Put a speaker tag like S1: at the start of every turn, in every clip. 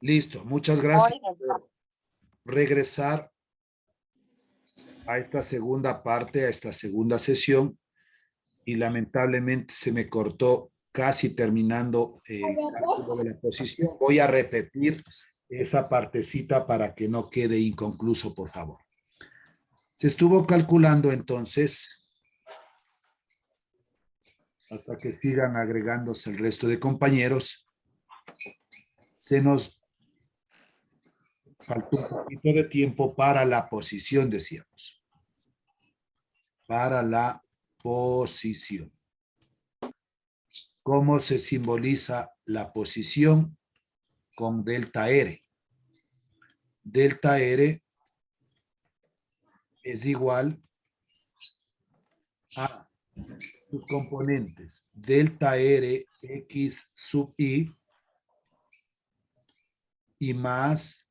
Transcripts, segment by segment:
S1: Listo, muchas gracias por regresar a esta segunda parte, a esta segunda sesión, y lamentablemente se me cortó casi terminando el cálculo de la posición. Voy a repetir esa partecita para que no quede inconcluso, por favor. Se estuvo calculando entonces, hasta que sigan agregándose el resto de compañeros, se nos faltó un poquito de tiempo para la posición, decíamos. Para la posición. ¿Cómo se simboliza la posición? Con delta R. Delta R es igual a sus componentes. Delta R X sub y más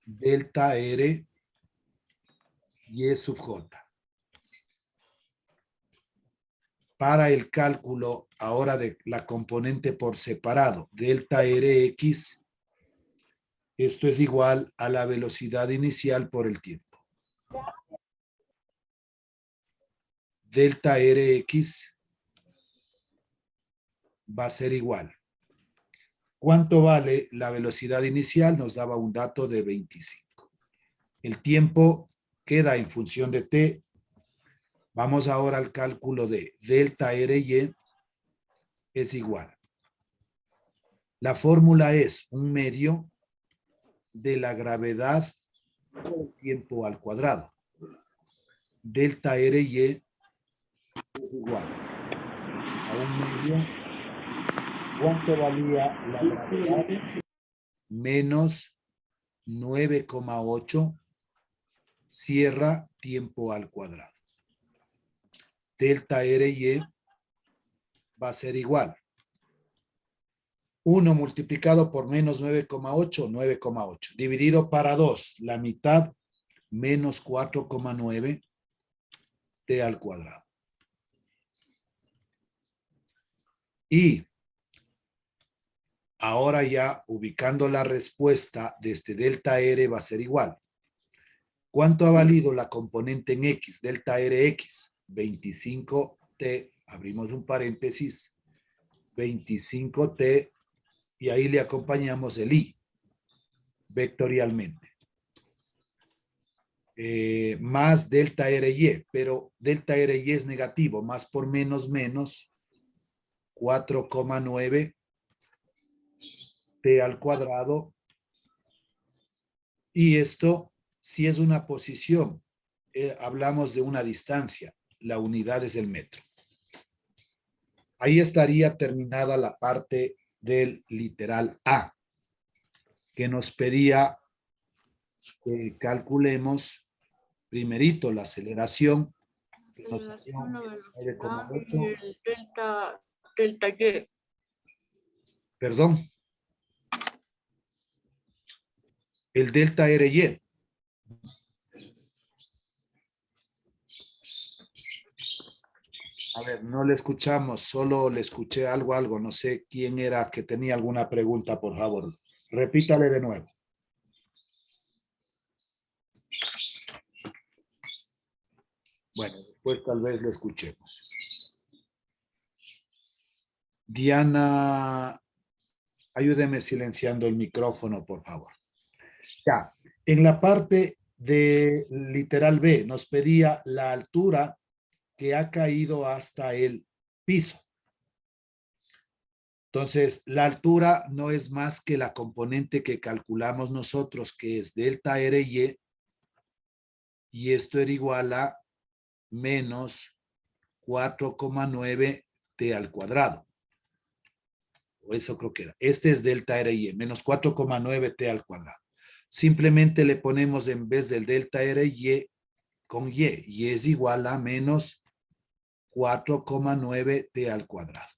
S1: delta R Y sub J. Para el cálculo ahora de la componente por separado, delta Rx, esto es igual a la velocidad inicial por el tiempo. Delta Rx va a ser igual. ¿Cuánto vale la velocidad inicial? Nos daba un dato de 25. El tiempo queda en función de t. Vamos ahora al cálculo de delta Ry es igual. La fórmula es un medio de la gravedad por el tiempo al cuadrado. Delta Ry es igual a un medio. ¿Cuánto valía la gravedad? Menos 9,8 cierra tiempo al cuadrado. Delta Ry va a ser igual. 1 multiplicado por menos 9,8, 9,8. Dividido para 2, la mitad, menos 4,9 t al cuadrado. Y ahora ya ubicando la respuesta desde delta R va a ser igual. ¿Cuánto ha valido la componente en X? Delta Rx, 25t, abrimos un paréntesis, 25t, y ahí le acompañamos el I, vectorialmente. Más delta Ry, pero delta Ry es negativo, más por menos, 4,9 t al cuadrado, y esto, si es una posición, hablamos de una distancia, la unidad es el metro. Ahí estaría terminada la parte del literal A, que nos pedía que calculemos primerito la aceleración, que nos salió 9,8.
S2: Y el delta Y.
S1: Perdón. El delta Ry. A ver, no le escuchamos, solo le escuché algo, no sé quién era que tenía alguna pregunta, por favor. Repítale de nuevo. Bueno, después tal vez le escuchemos. Diana, ayúdeme silenciando el micrófono, por favor. Ya, en la parte de literal B nos pedía la altura que ha caído hasta el piso. Entonces, la altura no es más que la componente que calculamos nosotros, que es delta Ry, y esto era igual a menos 4,9 t al cuadrado. O eso creo que era. Este es delta Ry, menos 4,9 t al cuadrado. Simplemente le ponemos en vez del delta Ry con y es igual a menos 4,9 t al cuadrado.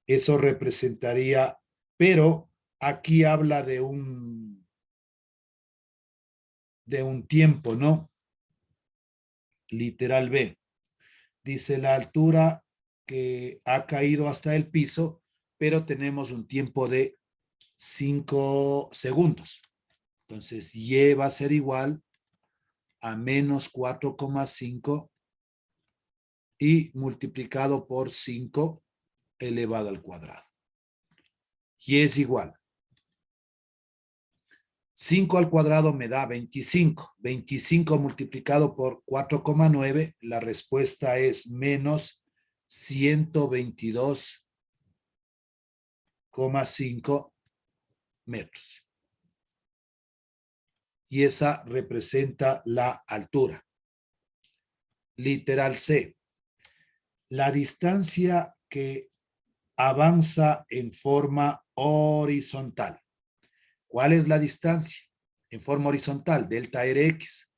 S1: Eso representaría, pero aquí habla de un tiempo, ¿no? Literal B. Dice la altura que ha caído hasta el piso, pero tenemos un tiempo de 5 segundos. Entonces, y va a ser igual a menos 4,5 y multiplicado por 5 elevado al cuadrado. Y es igual. 5 al cuadrado me da 25. 25 multiplicado por 4,9, la respuesta es menos 122,5 metros. Y esa representa la altura. Literal C. La distancia que avanza en forma horizontal. ¿Cuál es la distancia? En forma horizontal, delta Rx.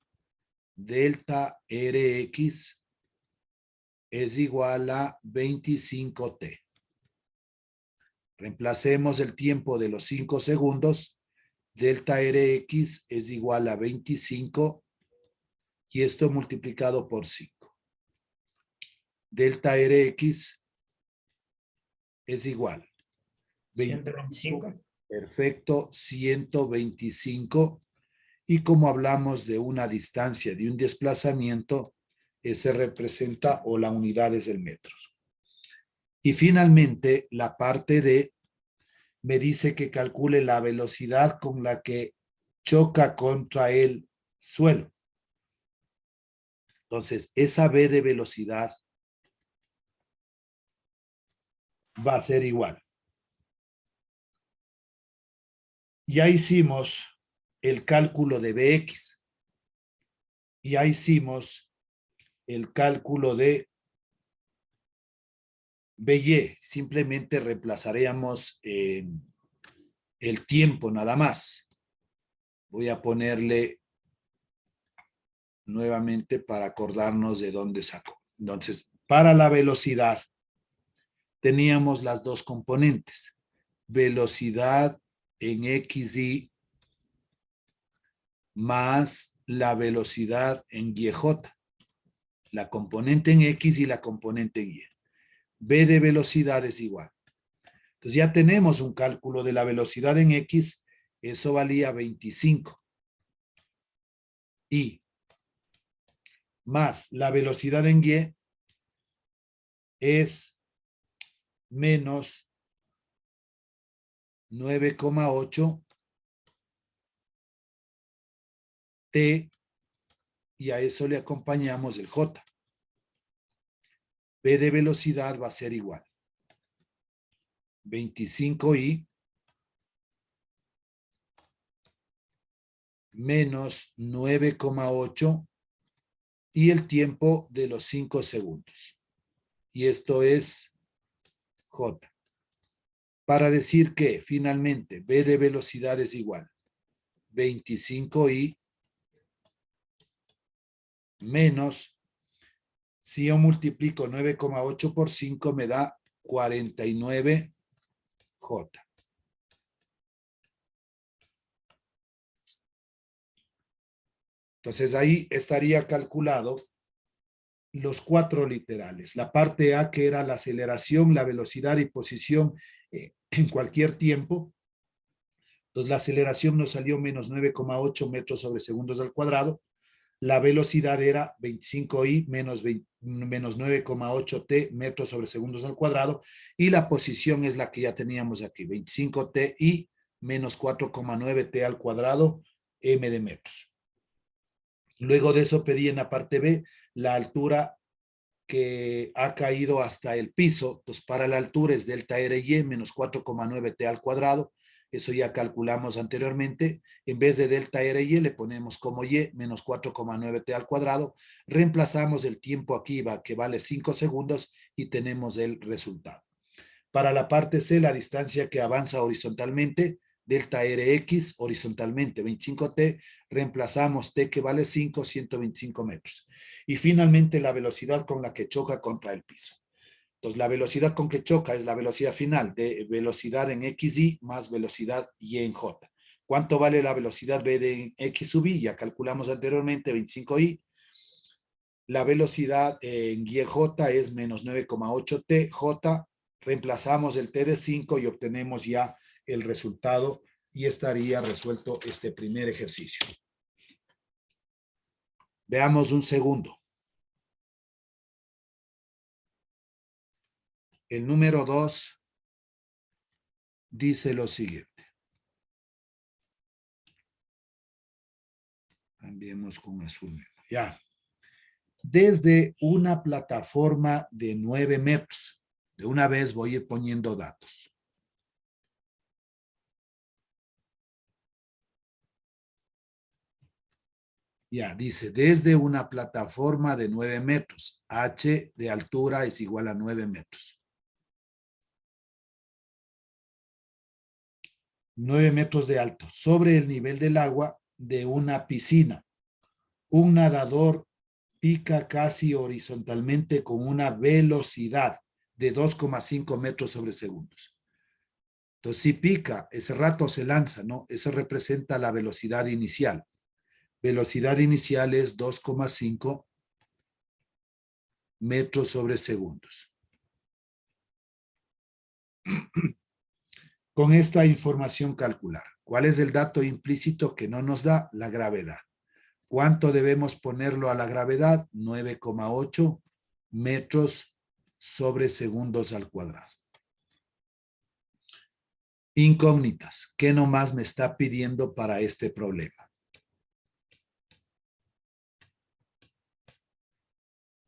S1: Delta Rx es igual a 25t. Reemplacemos el tiempo de los 5 segundos. Delta Rx es igual a 25 y esto multiplicado por 5. Delta Rx es igual.
S3: 125.
S1: Perfecto, 125. Y como hablamos de una distancia, de un desplazamiento, ese representa o la unidad es el metro. Y finalmente, la parte D me dice que calcule la velocidad con la que choca contra el suelo. Entonces, esa V de velocidad va a ser igual. Ya hicimos el cálculo de Bx. Ya hicimos el cálculo de By. Simplemente reemplazaríamos el tiempo nada más. Voy a ponerle nuevamente para acordarnos de dónde sacó. Entonces, para la velocidad teníamos las dos componentes. Velocidad en XY más la velocidad en YJ. La componente en X y la componente en Y. V de velocidad es igual. Entonces ya tenemos un cálculo de la velocidad en X. Eso valía 25. Y más la velocidad en Y es menos 9,8 T y a eso le acompañamos el J. V de velocidad va a ser igual. 25i menos 9,8 y el tiempo de los 5 segundos. Y esto es J. Para decir que finalmente V de velocidad es igual 25i menos, si yo multiplico 9,8 por 5 me da 49J. Entonces ahí estaría calculado los 4 literales. La parte A, que era la aceleración, la velocidad y posición en cualquier tiempo. Entonces la aceleración nos salió menos 9,8 metros sobre segundos al cuadrado. La velocidad era 25i menos 9,8 t metros sobre segundos al cuadrado. Y la posición es la que ya teníamos aquí, 25t y menos 4,9 t al cuadrado m de metros. Luego de eso pedí en la parte B la altura que ha caído hasta el piso. Entonces, para la altura es delta RY menos 4,9 T al cuadrado. Eso ya calculamos anteriormente. En vez de delta RY le ponemos como Y menos 4,9 T al cuadrado. Reemplazamos el tiempo aquí, que vale 5 segundos y tenemos el resultado. Para la parte C, la distancia que avanza horizontalmente, delta Rx horizontalmente, 25T, reemplazamos T que vale 5, 125 metros. Y finalmente la velocidad con la que choca contra el piso. Entonces la velocidad con que choca es la velocidad final de velocidad en XY más velocidad Y en J. ¿Cuánto vale la velocidad V de X sub Y? Ya calculamos anteriormente 25I. La velocidad en YJ es menos 9,8 T. J, reemplazamos el T de 5 y obtenemos ya el resultado y estaría resuelto este primer ejercicio. Veamos un segundo. El número 2 dice lo siguiente. Cambiemos con azul. Ya. Desde una plataforma de 9 metros. De una vez voy a ir poniendo datos. Ya, dice, desde una plataforma de 9 metros. H de altura es igual a 9 metros. 9 metros de alto. Sobre el nivel del agua de una piscina. Un nadador pica casi horizontalmente con una velocidad de 2,5 metros sobre segundos. Entonces, si pica, ese rato se lanza, ¿no? Eso representa la velocidad inicial. Velocidad inicial es 2,5 metros sobre segundos. Con esta información calcular. ¿Cuál es el dato implícito que no nos da? La gravedad. ¿Cuánto debemos ponerlo a la gravedad? 9,8 metros sobre segundos al cuadrado. Incógnitas. ¿Qué nomás me está pidiendo para este problema?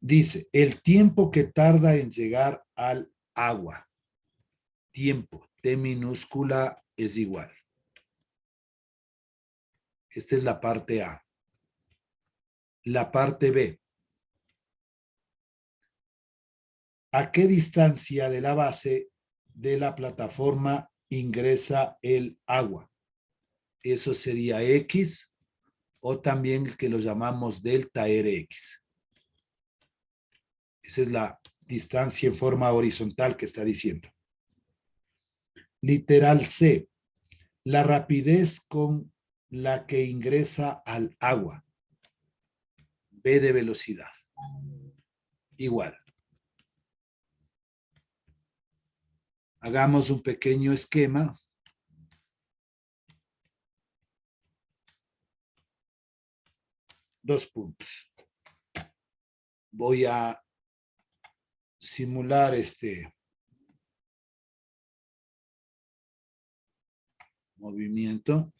S1: Dice, el tiempo que tarda en llegar al agua. Tiempo, T minúscula es igual. Esta es la parte A. La parte B. ¿A qué distancia de la base de la plataforma ingresa el agua? Eso sería X o también el que lo llamamos delta Rx. Esa es la distancia en forma horizontal que está diciendo. Literal C. La rapidez con la que ingresa al agua. B de velocidad. Igual. Hagamos un pequeño esquema. Dos puntos. Voy a simular este movimiento.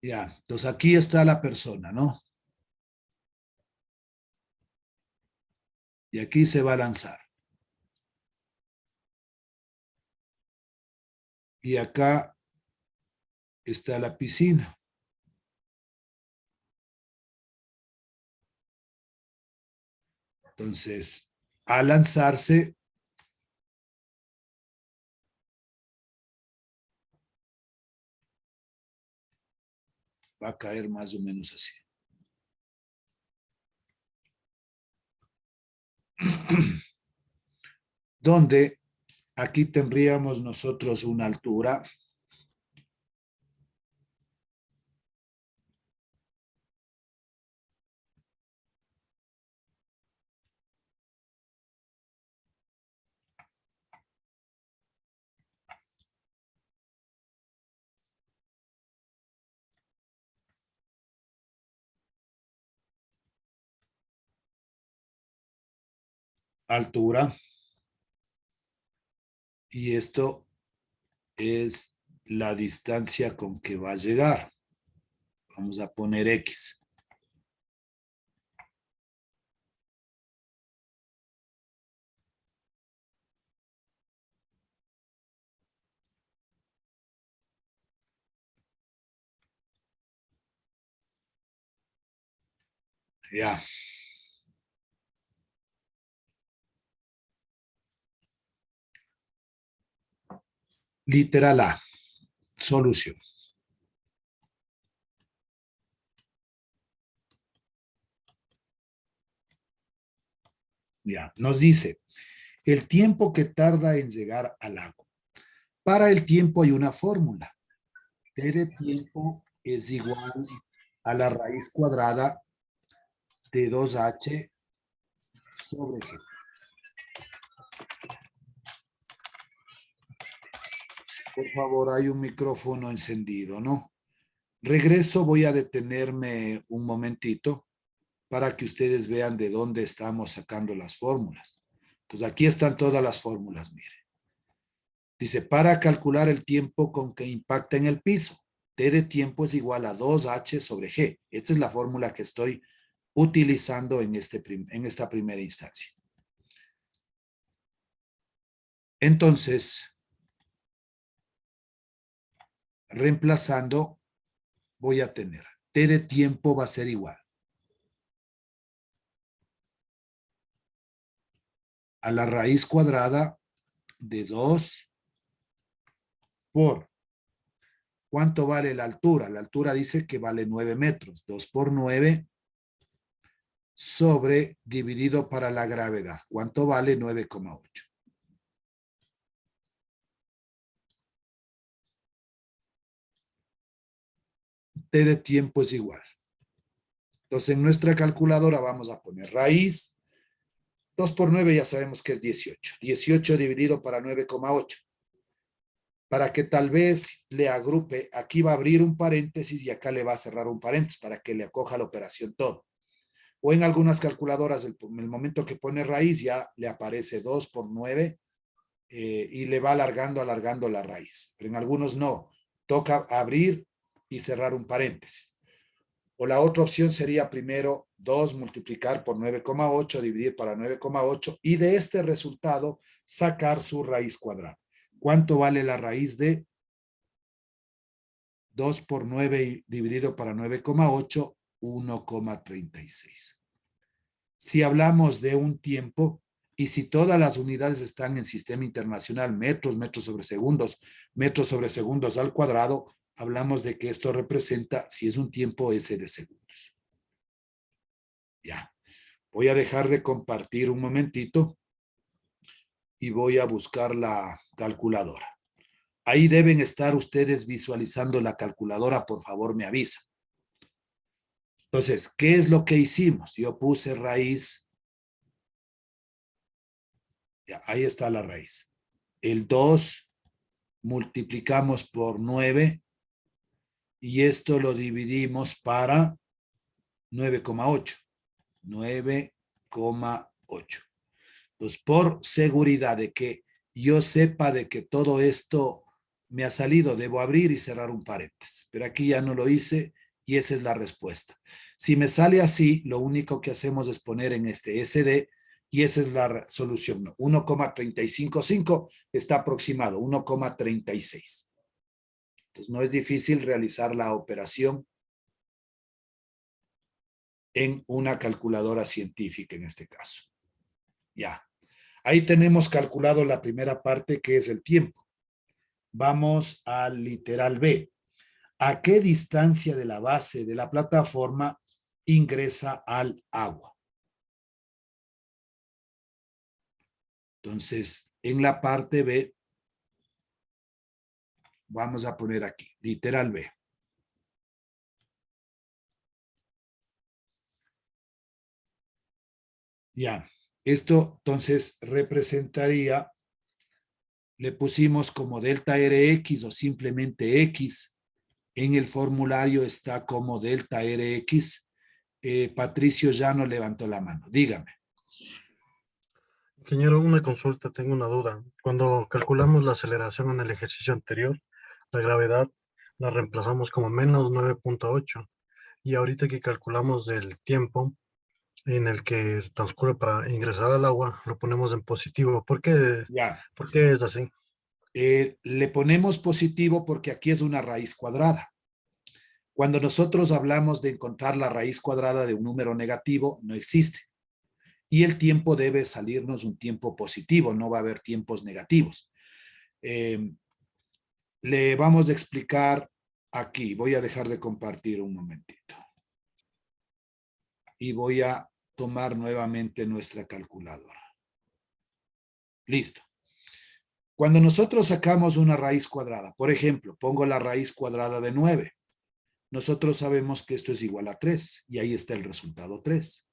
S1: Ya, entonces aquí está la persona, ¿no? Y aquí se va a lanzar. Y acá está la piscina. Entonces, al lanzarse, va a caer más o menos así. Donde aquí tendríamos nosotros una altura. Altura. Y esto es la distancia con que va a llegar. Vamos a poner X. Ya. Literal A. Solución. Ya. Nos dice el tiempo que tarda en llegar al agua. Para el tiempo hay una fórmula. T de tiempo es igual a la raíz cuadrada de 2h sobre G. Por favor, hay un micrófono encendido, ¿no? Regreso, voy a detenerme un momentito para que ustedes vean de dónde estamos sacando las fórmulas. Entonces, aquí están todas las fórmulas, mire. Dice, para calcular el tiempo con que impacta en el piso, T de tiempo es igual a 2H sobre G. Esta es la fórmula que estoy utilizando en esta primera instancia. Entonces, reemplazando, voy a tener T de tiempo va a ser igual a la raíz cuadrada de 2 por, ¿cuánto vale la altura? La altura dice que vale 9 metros. 2 por 9 sobre dividido para la gravedad. ¿Cuánto vale? 9,8. T de tiempo es igual. Entonces, en nuestra calculadora vamos a poner raíz. 2 por 9 ya sabemos que es 18. 18 dividido para 9,8. Para que tal vez le agrupe, aquí va a abrir un paréntesis y acá le va a cerrar un paréntesis para que le acoja la operación todo. O en algunas calculadoras, el momento que pone raíz ya le aparece 2 por 9 y le va alargando la raíz. Pero en algunos no. Toca abrir y cerrar un paréntesis. O la otra opción sería primero 2 multiplicar por 9,8, dividir para 9,8 y de este resultado sacar su raíz cuadrada. ¿Cuánto vale la raíz de 2 por 9 dividido para 9,8? 1,36. Si hablamos de un tiempo y si todas las unidades están en sistema internacional, metros, metros sobre segundos al cuadrado, hablamos de que esto representa, si es un tiempo, S de segundos. Ya. Voy a dejar de compartir un momentito y voy a buscar la calculadora. Ahí deben estar ustedes visualizando la calculadora, por favor me avisan. Entonces, ¿qué es lo que hicimos? Yo puse raíz. Ya, ahí está la raíz. El 2 multiplicamos por 9 y esto lo dividimos para 9,8. 9,8. Entonces, por seguridad de que yo sepa de que todo esto me ha salido, debo abrir y cerrar un paréntesis. Pero aquí ya no lo hice y esa es la respuesta. Si me sale así, lo único que hacemos es poner en este SD y esa es la solución. 1,355 está aproximado, 1,36. Entonces no es difícil realizar la operación en una calculadora científica en este caso. Ya. Ahí tenemos calculado la primera parte que es el tiempo. Vamos al literal B. ¿A qué distancia de la base de la plataforma ingresa al agua? Entonces, en la parte B, vamos a poner aquí, literal B. Ya, esto entonces representaría, le pusimos como delta Rx o simplemente X. En el formulario está como delta Rx. Patricio ya no levantó la mano. Dígame.
S4: Ingeniero, una consulta, tengo una duda. Cuando calculamos la aceleración en el ejercicio anterior, la gravedad la reemplazamos como menos 9,8 y ahorita que calculamos el tiempo en el que transcurre para ingresar al agua, lo ponemos en positivo.
S1: Ya.
S4: ¿Por qué es así?
S1: Le ponemos positivo porque aquí es una raíz cuadrada. Cuando nosotros hablamos de encontrar la raíz cuadrada de un número negativo, no existe. Y el tiempo debe salirnos un tiempo positivo, no va a haber tiempos negativos. Le vamos a explicar aquí. Voy a dejar de compartir un momentito. Y voy a tomar nuevamente nuestra calculadora. Listo. Cuando nosotros sacamos una raíz cuadrada, por ejemplo, pongo la raíz cuadrada de 9, nosotros sabemos que esto es igual a 3 y ahí está el resultado 3.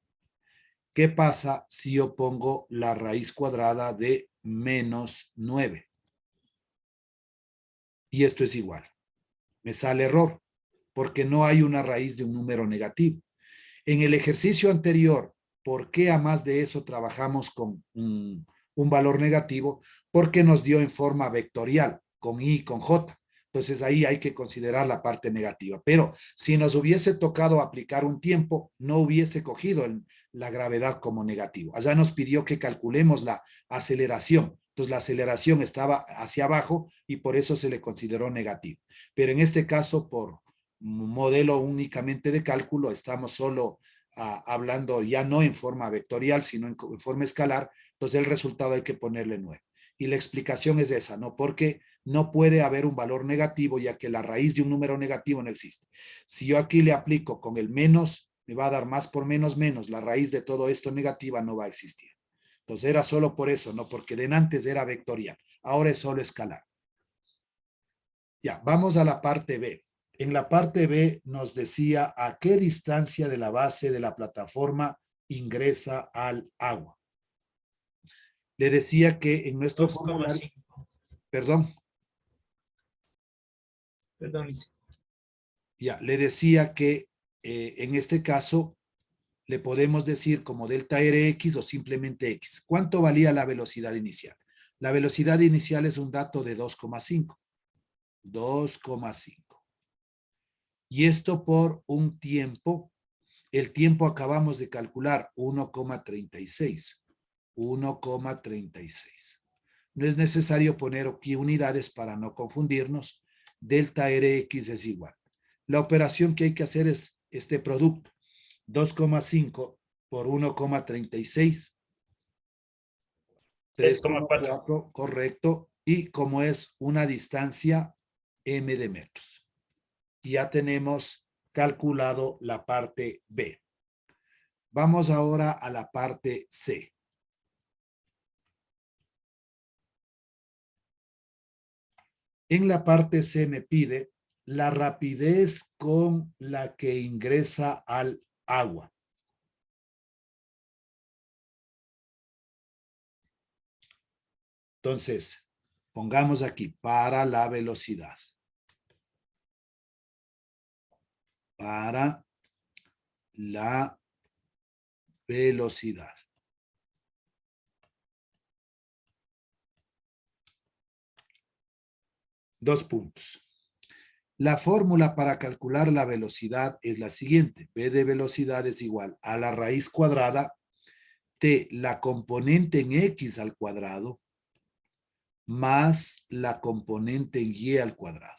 S1: ¿Qué pasa si yo pongo la raíz cuadrada de menos 9? Y esto es igual. Me sale error, porque no hay una raíz de un número negativo. En el ejercicio anterior, ¿por qué a más de eso trabajamos con un valor negativo? Porque nos dio en forma vectorial, con I y con J. Entonces ahí hay que considerar la parte negativa. Pero si nos hubiese tocado aplicar un tiempo, no hubiese cogido la gravedad como negativo. Allá nos pidió que calculemos la aceleración. Entonces la aceleración estaba hacia abajo y por eso se le consideró negativo. Pero en este caso, por modelo únicamente de cálculo, estamos solo hablando ya no en forma vectorial, sino en forma escalar. Entonces el resultado hay que ponerle 9. Y la explicación es esa, ¿no? Porque no puede haber un valor negativo, ya que la raíz de un número negativo no existe. Si yo aquí le aplico con el menos, me va a dar más por menos, menos. La raíz de todo esto negativa no va a existir. Entonces era solo por eso, no porque de antes era vectorial. Ahora es solo escalar. Ya, vamos a la parte B. En la parte B nos decía a qué distancia de la base de la plataforma ingresa al agua. Le decía que en nuestro formulario,
S3: 2,5.
S1: perdón,
S3: Perdón, Lice.
S1: ya, le decía que en este caso le podemos decir como delta Rx o simplemente X. ¿Cuánto valía la velocidad inicial? La velocidad inicial es un dato de 2,5. 2,5. Y esto por un tiempo. El tiempo acabamos de calcular 1,36. 1,36. No es necesario poner aquí unidades para no confundirnos. Delta Rx es igual. La operación que hay que hacer es este producto. 2,5 por 1,36.
S3: 3,4.
S1: 3,4, correcto. Y como es una distancia m de metros. Ya tenemos calculado la parte B. Vamos ahora a la parte C. En la parte C me pide la rapidez con la que ingresa al agua. Entonces, pongamos aquí para la velocidad. Para la velocidad. Dos puntos. La fórmula para calcular la velocidad es la siguiente. V de velocidad es igual a la raíz cuadrada de la componente en X al cuadrado más la componente en Y al cuadrado.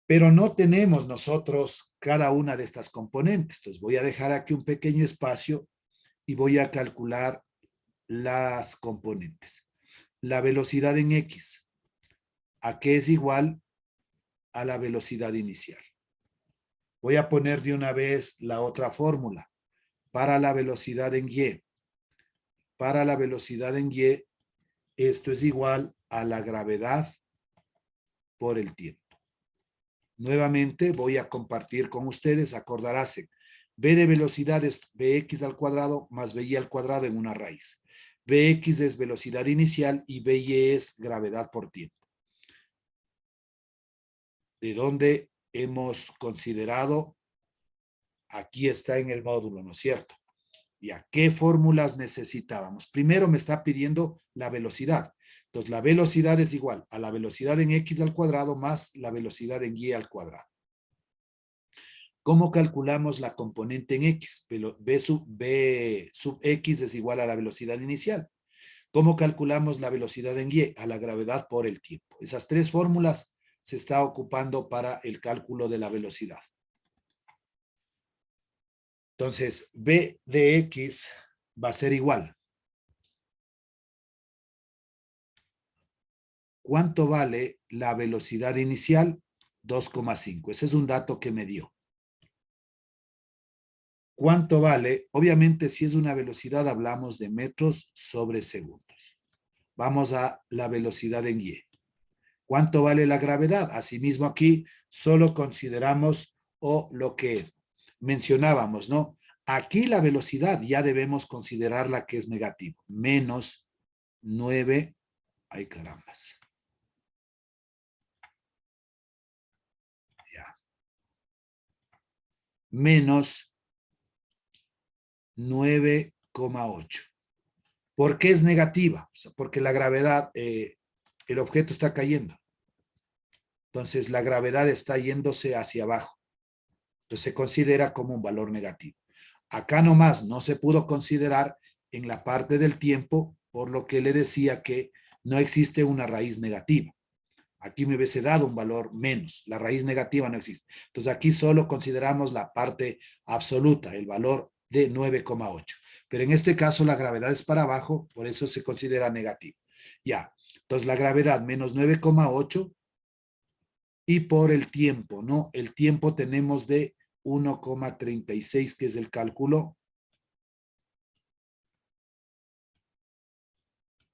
S1: Pero no tenemos nosotros cada una de estas componentes. Entonces voy a dejar aquí un pequeño espacio y voy a calcular las componentes. La velocidad en X, ¿a qué es igual? A la velocidad inicial. Voy a poner de una vez la otra fórmula. Para la velocidad en Y. Para la velocidad en Y, esto es igual a la gravedad por el tiempo. Nuevamente voy a compartir con ustedes, acordaráse, V de velocidad es Vx al cuadrado más Vy al cuadrado en una raíz. Vx es velocidad inicial y Vy es gravedad por tiempo. De donde hemos considerado, aquí está en el módulo, ¿no es cierto? ¿Y a qué fórmulas necesitábamos? Primero me está pidiendo la velocidad. Entonces, la velocidad es igual a la velocidad en X al cuadrado más la velocidad en Y al cuadrado. ¿Cómo calculamos la componente en X? B sub X es igual a la velocidad inicial. ¿Cómo calculamos la velocidad en Y? A la gravedad por el tiempo. Esas tres fórmulas se está ocupando para el cálculo de la velocidad. Entonces, B de X va a ser igual. ¿Cuánto vale la velocidad inicial? 2,5. Ese es un dato que me dio. ¿Cuánto vale? Obviamente, si es una velocidad, hablamos de metros sobre segundos. Vamos a la velocidad en Y. ¿Cuánto vale la gravedad? Asimismo, aquí solo consideramos lo que mencionábamos, ¿no? Aquí la velocidad ya debemos considerarla que es negativo. Menos 9. Ay, carambas. Ya. Menos 9,8. ¿Por qué es negativa? O sea, porque la gravedad, el objeto está cayendo. Entonces, la gravedad está yéndose hacia abajo. Entonces, se considera como un valor negativo. Acá nomás no se pudo considerar en la parte del tiempo, por lo que le decía que no existe una raíz negativa. Aquí me hubiese dado un valor menos. La raíz negativa no existe. Entonces, aquí solo consideramos la parte absoluta, el valor de 9,8. Pero en este caso, la gravedad es para abajo, por eso se considera negativo. Ya. Entonces, la gravedad menos 9,8. Y por el tiempo, ¿no? El tiempo tenemos de 1,36, que es el cálculo.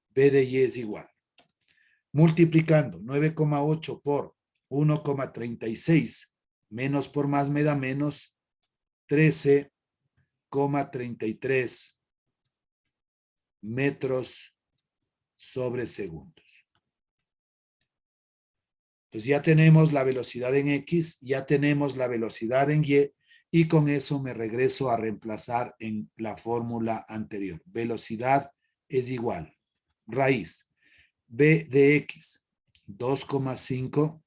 S1: B de Y es igual. Multiplicando 9,8 por 1,36, menos por más me da menos 13,33 metros sobre segundos. Entonces ya tenemos la velocidad en X, ya tenemos la velocidad en Y, y con eso me regreso a reemplazar en la fórmula anterior. Velocidad es igual. Raíz. B de X, 2,5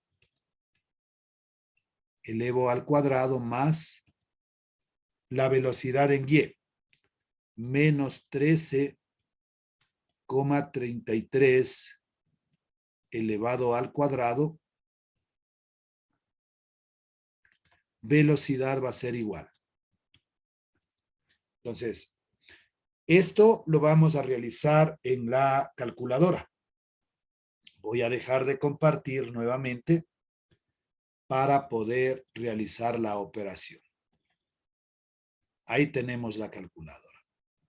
S1: elevo al cuadrado más la velocidad en Y, menos 13,33 elevado al cuadrado. Velocidad va a ser igual. Entonces, esto lo vamos a realizar en la calculadora. Voy a dejar de compartir nuevamente para poder realizar la operación. Ahí tenemos la calculadora.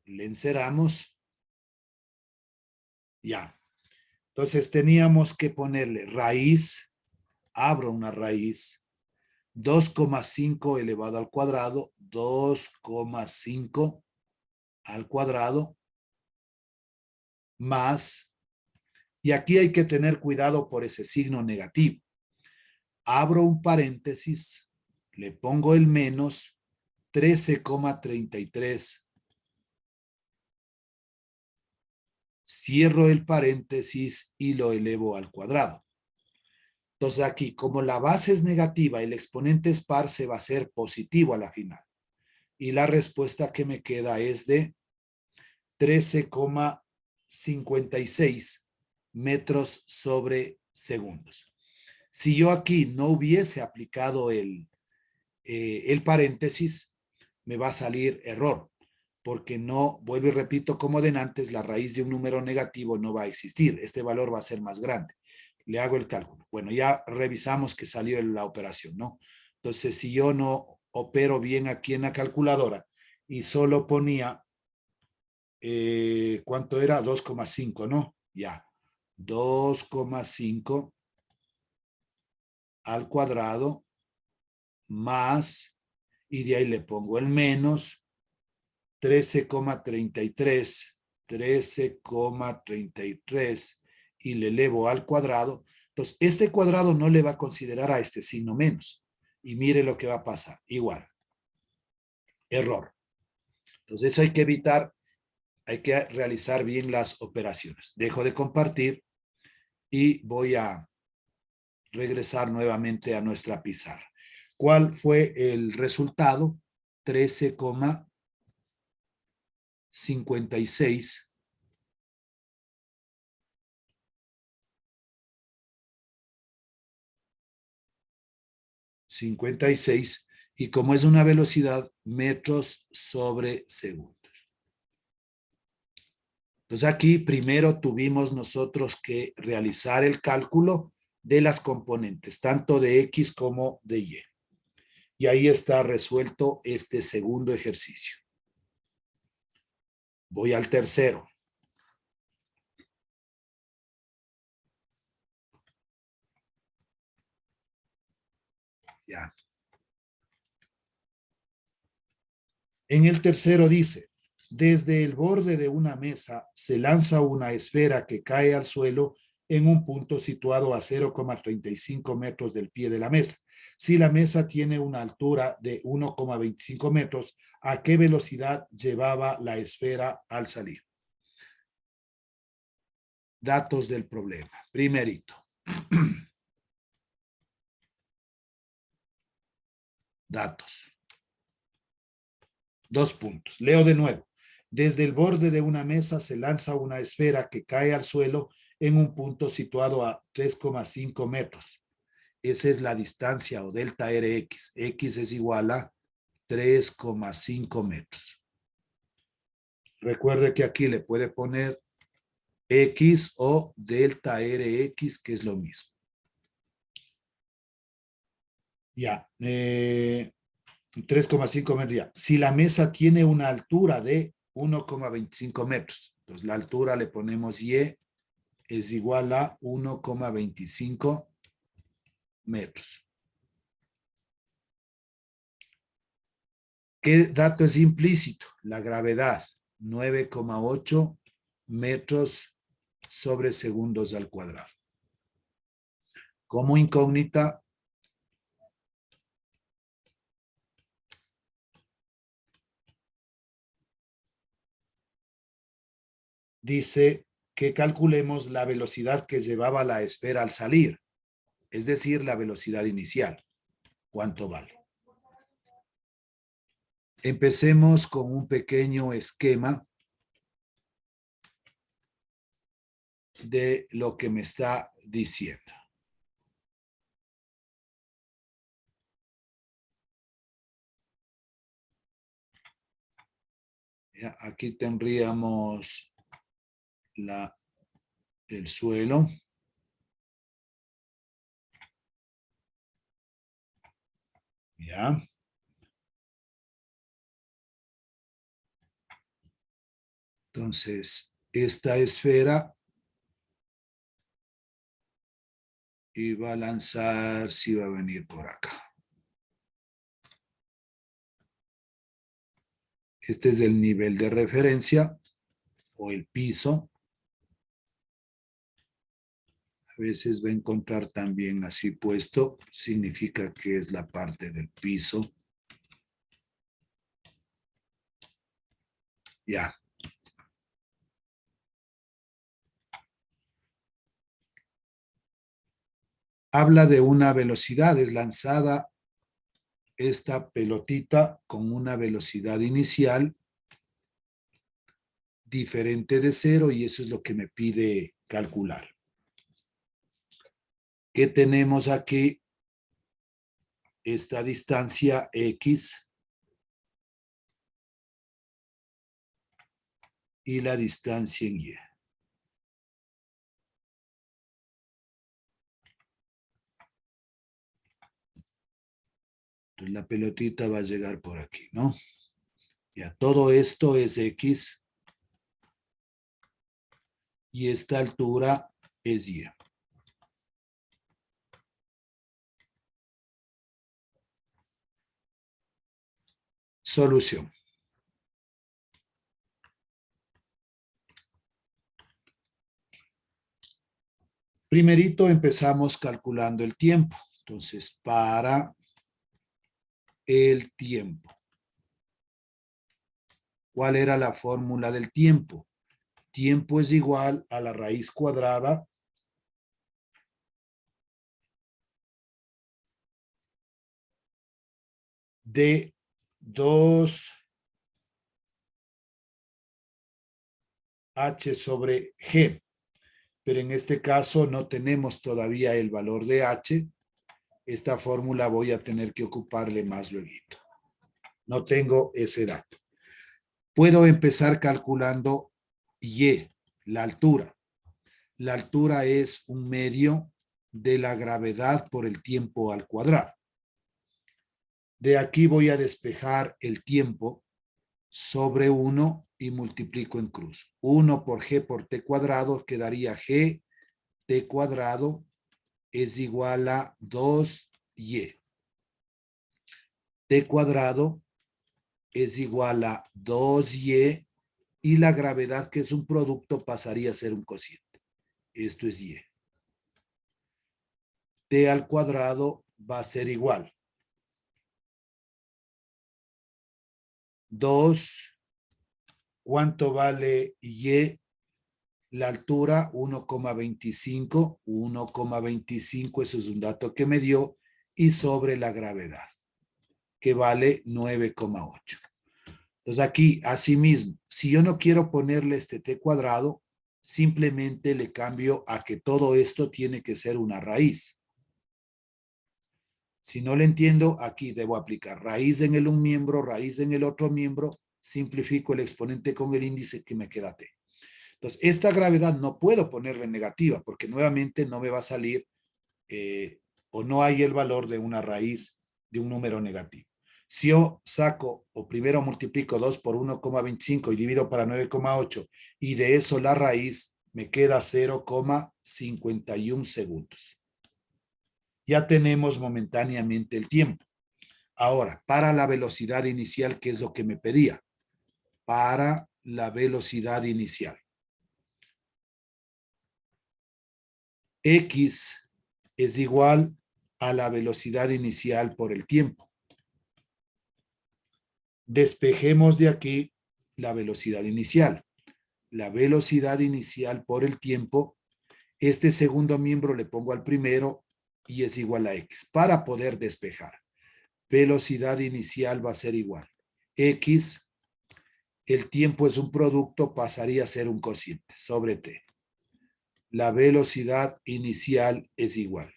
S1: Le encerramos. Ya. Entonces teníamos que ponerle raíz, abro una raíz, 2,5 elevado al cuadrado, 2,5 al cuadrado, más, y aquí hay que tener cuidado por ese signo negativo. Abro un paréntesis, le pongo el menos 13,33. Cierro el paréntesis y lo elevo al cuadrado. Entonces aquí, como la base es negativa y el exponente es par, se va a hacer positivo a la final. Y la respuesta que me queda es de 13,56 metros sobre segundos. Si yo aquí no hubiese aplicado el paréntesis, me va a salir error, porque no, vuelvo y repito, como de antes, la raíz de un número negativo no va a existir. Este valor va a ser más grande. Le hago el cálculo. Bueno, ya revisamos que salió la operación, ¿no? Entonces, si yo no opero bien aquí en la calculadora y solo ponía, ¿cuánto era? 2,5, ¿no? Ya. 2,5 al cuadrado más, y de ahí le pongo el menos 13,33 y le elevo al cuadrado. Entonces, este cuadrado no le va a considerar a este signo menos. Y mire lo que va a pasar. Igual. Error. Entonces, eso hay que evitar. Hay que realizar bien las operaciones. Dejo de compartir y voy a regresar nuevamente a nuestra pizarra. ¿Cuál fue el resultado? 13,56 56, y como es una velocidad, metros sobre segundos. Entonces aquí primero tuvimos nosotros que realizar el cálculo de las componentes, tanto de X como de Y. Y ahí está resuelto este segundo ejercicio. Voy al tercero. Ya. En el tercero dice, desde el borde de una mesa se lanza una esfera que cae al suelo en un punto situado a 0,35 metros del pie de la mesa. Si la mesa tiene una altura de 1,25 metros, ¿a qué velocidad llevaba la esfera al salir? Datos del problema. Primerito. Datos. 2 puntos. Leo de nuevo. Desde el borde de una mesa se lanza una esfera que cae al suelo en un punto situado a 3,5 metros. Esa es la distancia o delta Rx. X es igual a 3,5 metros. Recuerde que aquí le puede poner X o delta Rx, que es lo mismo. Ya. 3,5 metros ya. Si la mesa tiene una altura de 1,25 metros, entonces la altura le ponemos Y es igual a 1,25 metros. ¿Qué dato es implícito? La gravedad, 9,8 metros sobre segundos al cuadrado. Como incógnita, dice que calculemos la velocidad que llevaba la esfera al salir, es decir, la velocidad inicial. ¿Cuánto vale? Empecemos con un pequeño esquema de lo que me está diciendo. Ya, aquí tendríamos el suelo. Ya. Entonces, esta esfera iba a lanzar, si va a venir por acá. Este es el nivel de referencia o el piso. A veces va a encontrar también así puesto, significa que es la parte del piso. Ya. Habla de una velocidad, es lanzada esta pelotita con una velocidad inicial diferente de 0 y eso es lo que me pide calcular. ¿Qué tenemos aquí? Esta distancia X y la distancia en Y. Entonces la pelotita va a llegar por aquí, ¿no? Ya, todo esto es X y esta altura es Y. Solución. Primerito empezamos calculando el tiempo. Entonces, para el tiempo. ¿Cuál era la fórmula del tiempo? Tiempo es igual a la raíz cuadrada de 2h sobre g. Pero en este caso no tenemos todavía el valor de h. Esta fórmula voy a tener que ocuparle más luego. No tengo ese dato. Puedo empezar calculando y, la altura. La altura es un medio de la gravedad por el tiempo al cuadrado. De aquí voy a despejar el tiempo sobre 1 y multiplico en cruz. 1 por g por t cuadrado quedaría g t cuadrado es igual a 2y. T cuadrado es igual a 2y y la gravedad, que es un producto, pasaría a ser un cociente. Esto es y. T al cuadrado va a ser igual 2. ¿Cuánto vale y? La altura 1,25. 1,25, eso es un dato que me dio, y sobre la gravedad, que vale 9,8. Entonces aquí, asimismo, si yo no quiero ponerle este t cuadrado, simplemente le cambio a que todo esto tiene que ser una raíz. Si no le entiendo, aquí debo aplicar raíz en el un miembro, raíz en el otro miembro, simplifico el exponente con el índice que me queda t. Entonces, esta gravedad no puedo ponerle negativa porque nuevamente no me va a salir o no hay el valor de una raíz de un número negativo. Si yo saco o primero multiplico 2 por 1,25 y divido para 9,8 y de eso la raíz, me queda 0,51 segundos. Ya tenemos momentáneamente el tiempo. Ahora, para la velocidad inicial, ¿qué es lo que me pedía? Para la velocidad inicial. X es igual a la velocidad inicial por el tiempo. Despejemos de aquí la velocidad inicial. La velocidad inicial por el tiempo, este segundo miembro le pongo al primero y es igual a X para poder despejar. Velocidad inicial va a ser igual. X, el tiempo es un producto, pasaría a ser un cociente sobre T. La velocidad inicial es igual.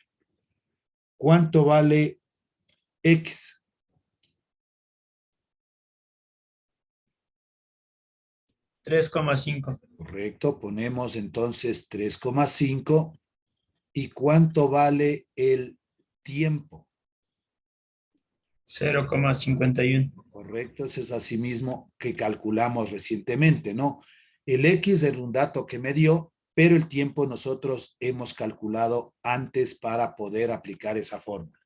S1: ¿Cuánto vale X?
S3: $3,5.
S1: Correcto, ponemos entonces 3,5. ¿Y cuánto vale el tiempo?
S3: 0,51.
S1: Correcto, ese es así mismo que calculamos recientemente, ¿no? El X es un dato que me dio, pero el tiempo nosotros hemos calculado antes para poder aplicar esa fórmula.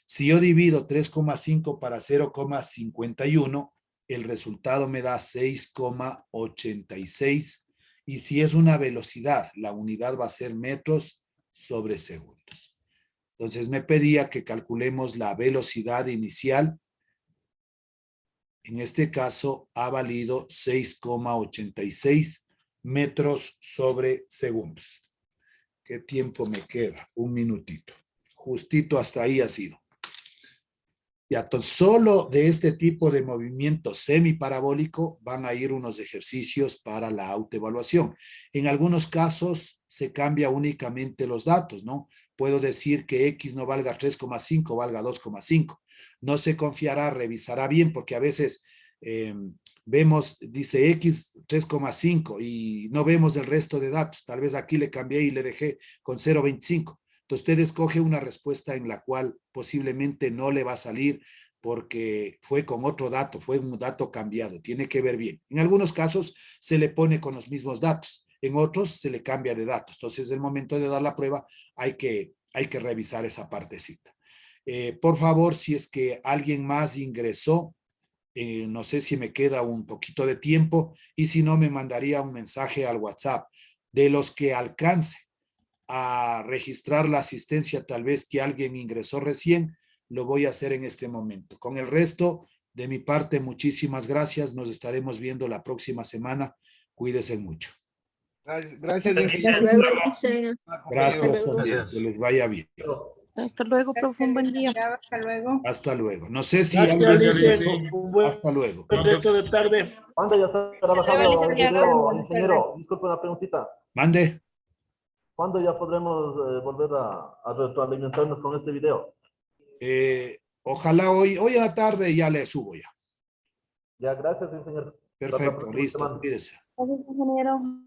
S1: Si yo divido 3,5 para 0,51, el resultado me da 6,86. Y si es una velocidad, la unidad va a ser metros sobre segundos. Entonces me pedía que calculemos la velocidad inicial. En este caso ha valido 6,86 metros sobre segundos. ¿Qué tiempo me queda? Un minutito. Justito hasta ahí ha sido. Ya, entonces, solo de este tipo de movimiento semiparabólico van a ir unos ejercicios para la autoevaluación. En algunos casos se cambia únicamente los datos, ¿no? Puedo decir que X no valga 3,5, valga 2,5. No se confiará, revisará bien, porque a veces vemos, dice X 3,5 y no vemos el resto de datos. Tal vez aquí le cambié y le dejé con 0,25. Entonces usted escoge una respuesta en la cual posiblemente no le va a salir porque fue con otro dato, fue un dato cambiado, tiene que ver bien. En algunos casos se le pone con los mismos datos, en otros se le cambia de datos. Entonces, el momento de dar la prueba hay que revisar esa partecita. Por favor, si es que alguien más ingresó, no sé si me queda un poquito de tiempo y si no, me mandaría un mensaje al WhatsApp de los que alcance a registrar la asistencia, tal vez que alguien ingresó recién, lo voy a hacer en este momento. Con el resto, de mi parte, muchísimas gracias. Nos estaremos viendo la próxima semana. Cuídense mucho.
S5: Gracias,
S2: Hasta
S5: ingeniero.
S2: luego, profe.
S1: Gracias
S2: luego.
S1: también.
S4: Gracias.
S1: Que les vaya bien.
S2: Hasta luego, profe. Un buen día.
S6: Hasta luego.
S1: Hasta luego. No sé si
S5: Gracias,
S1: alguien
S5: Lice.
S1: ingresó.
S5: Un buen
S1: Hasta luego.
S5: resto de tarde.
S7: ¿Cuándo ya está trabajando el video, ingeniero? Disculpe una preguntita.
S1: Mande.
S7: ¿Cuándo ya podremos volver a retroalimentarnos con este video?
S1: Ojalá hoy en la tarde ya le subo ya.
S7: Ya, gracias, ingeniero.
S1: Perfecto,
S7: próxima
S1: listo.
S7: semana.
S1: Cuídese.
S8: Gracias, ingeniero.